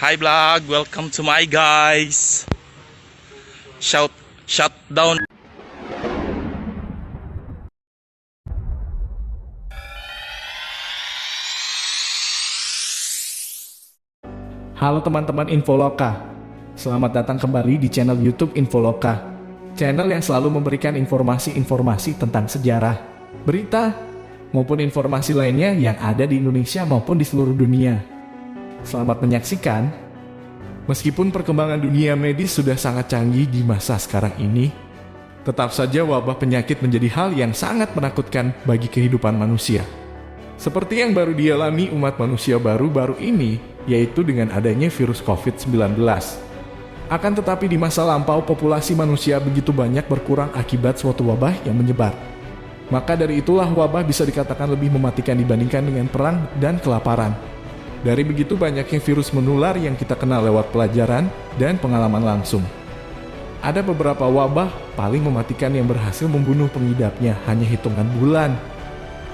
Hi vlog, welcome to my guys. Shout down. Halo teman-teman Infoloka, selamat datang kembali di channel YouTube Infoloka, channel yang selalu memberikan informasi-informasi tentang sejarah, berita, maupun informasi lainnya yang ada di Indonesia maupun di seluruh dunia. Selamat menyaksikan. Meskipun perkembangan dunia medis sudah sangat canggih di masa sekarang ini, tetap saja wabah penyakit menjadi hal yang sangat menakutkan bagi kehidupan manusia. Seperti yang baru dialami umat manusia baru-baru ini, yaitu dengan adanya virus COVID-19. Akan tetapi di masa lampau populasi manusia begitu banyak berkurang akibat suatu wabah yang menyebar. Maka dari itulah wabah bisa dikatakan lebih mematikan dibandingkan dengan perang dan kelaparan. Dari begitu banyaknya virus menular yang kita kenal lewat pelajaran dan pengalaman langsung. Ada beberapa wabah paling mematikan yang berhasil membunuh pengidapnya hanya hitungan bulan.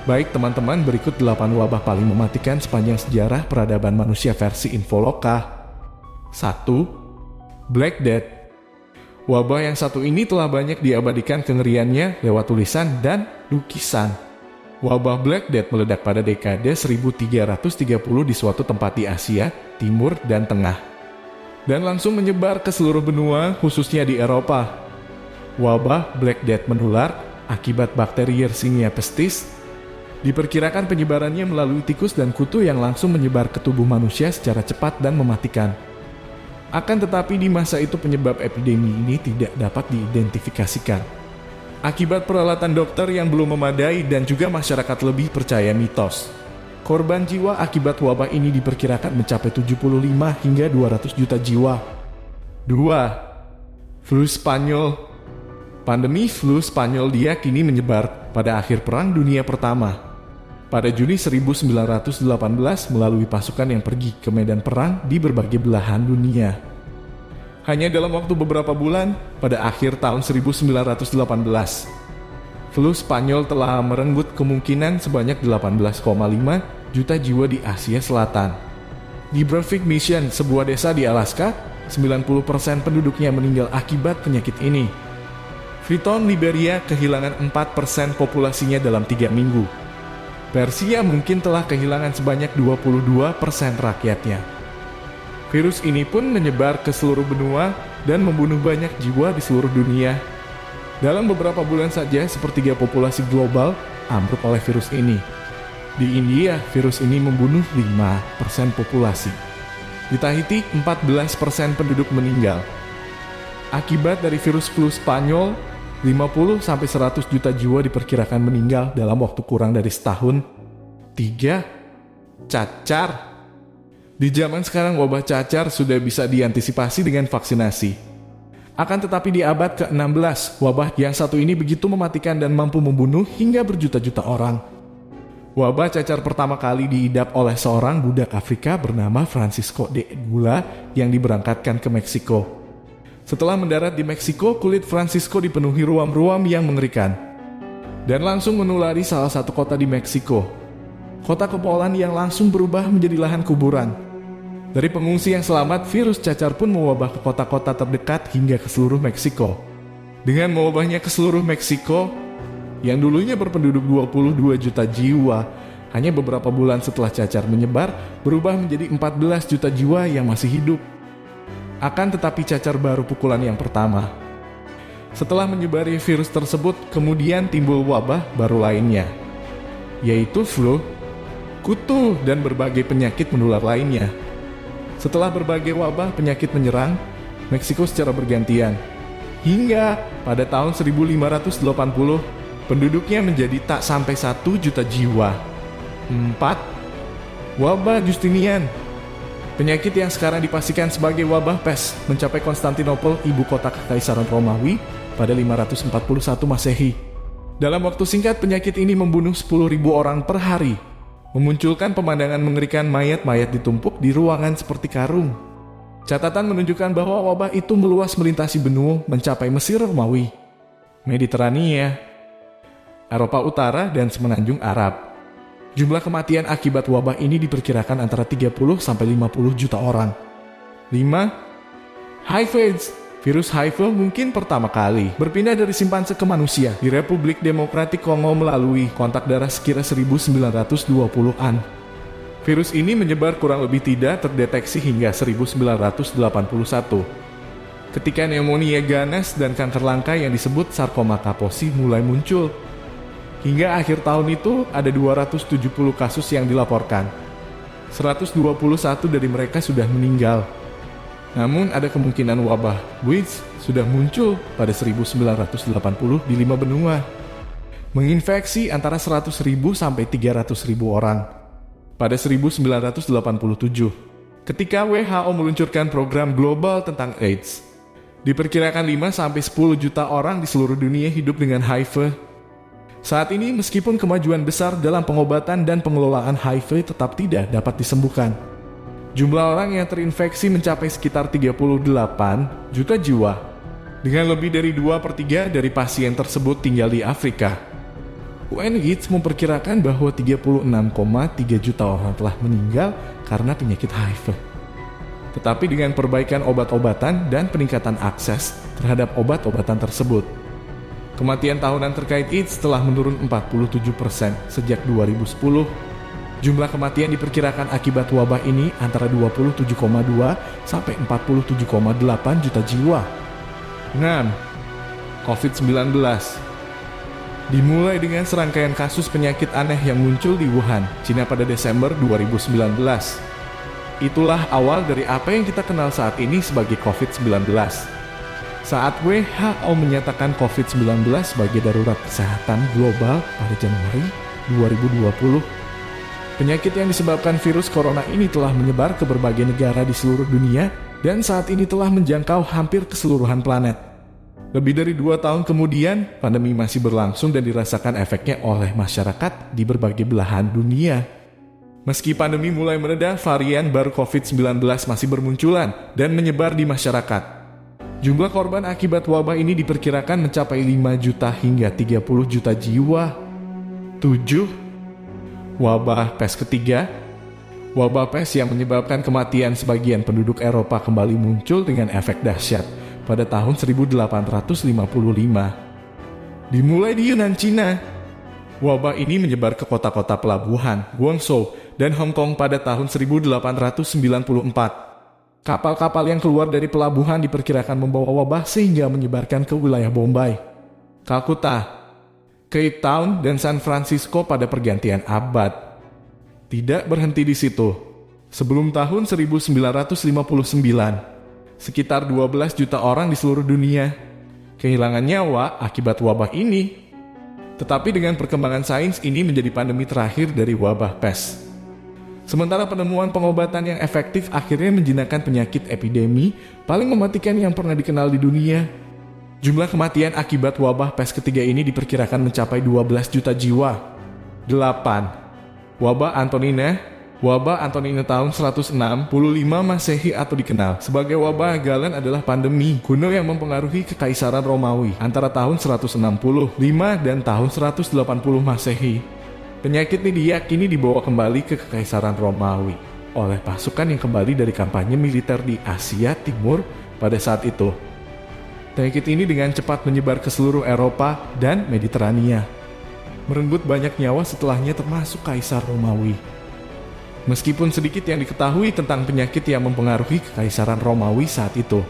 Baik teman-teman, berikut 8 wabah paling mematikan sepanjang sejarah peradaban manusia versi Infoloka. 1. Black Death. Wabah yang satu ini telah banyak diabadikan kengeriannya lewat tulisan dan lukisan. Wabah Black Death meledak pada dekade 1330 di suatu tempat di Asia, Timur, dan Tengah. Dan langsung menyebar ke seluruh benua, khususnya di Eropa. Wabah Black Death menular akibat bakteri Yersinia pestis. Diperkirakan penyebarannya melalui tikus dan kutu yang langsung menyebar ke tubuh manusia secara cepat dan mematikan. Akan tetapi di masa itu penyebab epidemi ini tidak dapat diidentifikasikan. Akibat peralatan dokter yang belum memadai dan juga masyarakat lebih percaya mitos. Korban jiwa akibat wabah ini diperkirakan mencapai 75 hingga 200 juta jiwa. 2. Flu Spanyol. Pandemi flu Spanyol diyakini menyebar pada akhir Perang Dunia Pertama. Pada Juni 1918 melalui pasukan yang pergi ke medan perang di berbagai belahan dunia. Hanya dalam waktu beberapa bulan, pada akhir tahun 1918, flu Spanyol telah merenggut kemungkinan sebanyak 18,5 juta jiwa di Asia Selatan. Di Breivik Mission, sebuah desa di Alaska, 90% penduduknya meninggal akibat penyakit ini. Freetown, Liberia kehilangan 4% populasinya dalam 3 minggu. Persia mungkin telah kehilangan sebanyak 22% rakyatnya. Virus ini pun menyebar ke seluruh benua dan membunuh banyak jiwa di seluruh dunia. Dalam beberapa bulan saja, sepertiga populasi global ambruk oleh virus ini. Di India, virus ini membunuh 5% populasi. Di Tahiti, 14% penduduk meninggal. Akibat dari virus flu Spanyol, 50-100 juta jiwa diperkirakan meninggal dalam waktu kurang dari setahun. 3. Cacar. Di zaman sekarang wabah cacar sudah bisa diantisipasi dengan vaksinasi. Akan tetapi di abad ke-16, wabah yang satu ini begitu mematikan dan mampu membunuh hingga berjuta-juta orang. Wabah cacar pertama kali diidap oleh seorang budak Afrika bernama Francisco de Egula yang diberangkatkan ke Meksiko. Setelah mendarat di Meksiko, kulit Francisco dipenuhi ruam-ruam yang mengerikan dan langsung menulari salah satu kota di Meksiko. Kota kepulauan yang langsung berubah menjadi lahan kuburan. Dari pengungsi yang selamat, virus cacar pun mewabah ke kota-kota terdekat hingga ke seluruh Meksiko. Dengan mewabahnya ke seluruh Meksiko, yang dulunya berpenduduk 22 juta jiwa, hanya beberapa bulan setelah cacar menyebar, berubah menjadi 14 juta jiwa yang masih hidup. Akan tetapi cacar baru pukulan yang pertama. Setelah menyebari virus tersebut, kemudian timbul wabah baru lainnya, yaitu flu, kutu, dan berbagai penyakit menular lainnya. Setelah berbagai wabah penyakit menyerang Meksiko secara bergantian, hingga pada tahun 1580, penduduknya menjadi tak sampai 1 juta jiwa. 4. Wabah Justinian. Penyakit yang sekarang dipastikan sebagai wabah pes mencapai Konstantinopel, ibu kota Kekaisaran Romawi, pada 541 Masehi. Dalam waktu singkat, penyakit ini membunuh 10.000 orang per hari, memunculkan pemandangan mengerikan mayat-mayat ditumpuk di ruangan seperti karung. Catatan menunjukkan bahwa wabah itu meluas melintasi benua mencapai Mesir Romawi, Mediterania, Eropa Utara, dan semenanjung Arab. Jumlah kematian akibat wabah ini diperkirakan antara 30-50 juta orang. 5. HIV AIDS. Virus HIV mungkin pertama kali berpindah dari simpanse ke manusia di Republik Demokratik Kongo melalui kontak darah sekira 1920-an. Virus ini menyebar kurang lebih tidak terdeteksi hingga 1981. Ketika pneumonia ganas dan kanker langka yang disebut sarkoma Kaposi mulai muncul. Hingga akhir tahun itu ada 270 kasus yang dilaporkan. 121 dari mereka sudah meninggal. Namun ada kemungkinan wabah AIDS sudah muncul pada 1980 di 5 benua. Menginfeksi antara 100.000 sampai 300.000 orang. Pada 1987, ketika WHO meluncurkan program global tentang AIDS, diperkirakan 5 sampai 10 juta orang di seluruh dunia hidup dengan HIV. Saat ini meskipun kemajuan besar dalam pengobatan dan pengelolaan HIV tetap tidak dapat disembuhkan. Jumlah orang yang terinfeksi mencapai sekitar 38 juta jiwa. Dengan lebih dari 2/3 dari pasien tersebut tinggal di Afrika. UNAIDS memperkirakan bahwa 36,3 juta orang telah meninggal karena penyakit HIV. Tetapi dengan perbaikan obat-obatan dan peningkatan akses terhadap obat-obatan tersebut, kematian tahunan terkait AIDS telah menurun 47% sejak 2010. Jumlah kematian diperkirakan akibat wabah ini antara 27,2 sampai 47,8 juta jiwa. 6. COVID-19. Dimulai dengan serangkaian kasus penyakit aneh yang muncul di Wuhan, Cina pada Desember 2019. Itulah awal dari apa yang kita kenal saat ini sebagai COVID-19. Saat WHO menyatakan COVID-19 sebagai darurat kesehatan global pada Januari 2020, penyakit yang disebabkan virus corona ini telah menyebar ke berbagai negara di seluruh dunia dan saat ini telah menjangkau hampir keseluruhan planet. Lebih dari 2 tahun kemudian, pandemi masih berlangsung dan dirasakan efeknya oleh masyarakat di berbagai belahan dunia. Meski pandemi mulai mereda, varian baru COVID-19 masih bermunculan dan menyebar di masyarakat. Jumlah korban akibat wabah ini diperkirakan mencapai 5 juta hingga 30 juta jiwa. 7. Wabah pes ketiga. Wabah pes yang menyebabkan kematian sebagian penduduk Eropa kembali muncul dengan efek dahsyat pada tahun 1855. Dimulai di Yunan, Cina. Wabah ini menyebar ke kota-kota pelabuhan, Guangzhou, dan Hong Kong pada tahun 1894. Kapal-kapal yang keluar dari pelabuhan diperkirakan membawa wabah sehingga menyebarkan ke wilayah Bombay, Kalkuta, Cape Town, dan San Francisco pada pergantian abad. Tidak berhenti di situ. Sebelum tahun 1959, sekitar 12 juta orang di seluruh dunia kehilangan nyawa akibat wabah ini. Tetapi dengan perkembangan sains ini menjadi pandemi terakhir dari wabah pes. Sementara penemuan pengobatan yang efektif akhirnya menjinakkan penyakit epidemi paling mematikan yang pernah dikenal di dunia. Jumlah kematian akibat wabah pes ketiga ini diperkirakan mencapai 12 juta jiwa. 8. Wabah Antonina. Wabah Antonina tahun 165 Masehi atau dikenal sebagai wabah Galen adalah pandemi kuno yang mempengaruhi Kekaisaran Romawi antara tahun 165 dan tahun 180 Masehi. Penyakit ini diyakini dibawa kembali ke Kekaisaran Romawi oleh pasukan yang kembali dari kampanye militer di Asia Timur pada saat itu. Penyakit ini dengan cepat menyebar ke seluruh Eropa dan Mediterania, merenggut banyak nyawa setelahnya termasuk Kaisar Romawi. Meskipun sedikit yang diketahui tentang penyakit yang mempengaruhi Kekaisaran Romawi saat itu.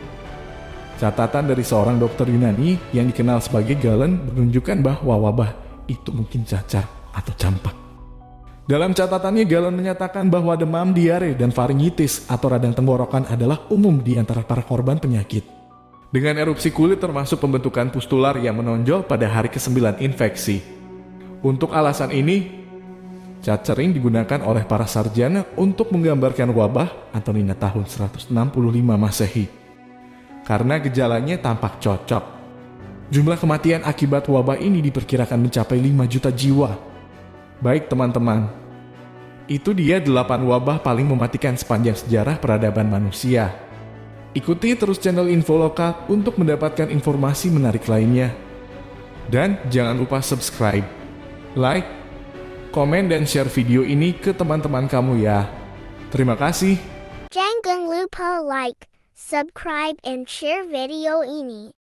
Catatan dari seorang dokter Yunani yang dikenal sebagai Galen menunjukkan bahwa wabah itu mungkin cacar atau campak. Dalam catatannya, Galen menyatakan bahwa demam, diare, dan faringitis atau radang tenggorokan adalah umum di antara para korban penyakit. Dengan erupsi kulit termasuk pembentukan pustular yang menonjol pada hari ke-9 infeksi. Untuk alasan ini, cat cering digunakan oleh para sarjana untuk menggambarkan wabah Antonina tahun 165 Masehi. Karena gejalanya tampak cocok. Jumlah kematian akibat wabah ini diperkirakan mencapai 5 juta jiwa. Baik teman-teman, itu dia 8 wabah paling mematikan sepanjang sejarah peradaban manusia. Ikuti terus channel Info Lokal untuk mendapatkan informasi menarik lainnya. Dan jangan lupa subscribe, like, komen dan share video ini ke teman-teman kamu ya. Terima kasih. Jangan lupa like, subscribe and share video ini.